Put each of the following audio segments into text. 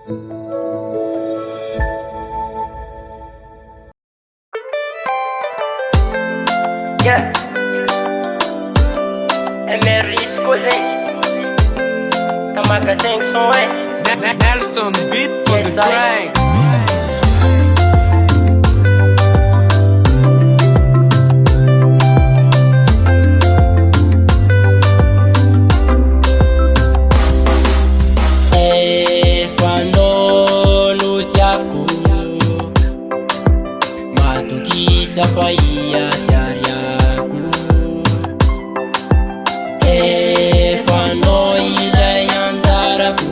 Yeah. RISCO Tamaka 500 Nelson beat for the track. Safaia tiariaku fanoi ilay anjaraku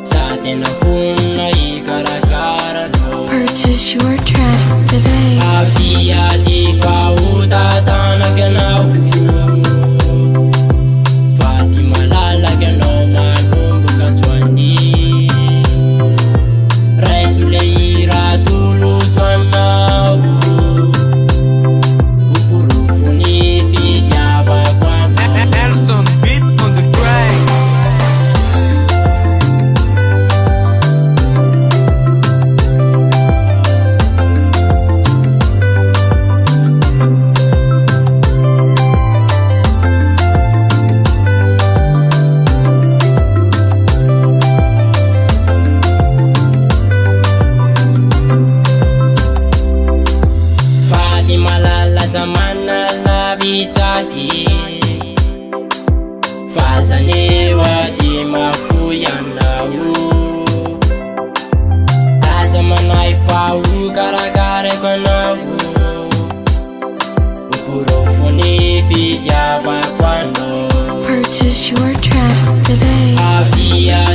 sa tena fona ikarakarano. Purchase your tracks today. Avia ty fahotatanaky anao fa ty malalaky anao manomboka antsoany raiso le hira tolotso anao ukurufuni fitiavako anao. Nelson beat on the track. Zamana la vitahi fazanewa timafuyanau azamanai fau karakare kwanau ukurofuni fitiava kwano. Purchase your tracks today. Avia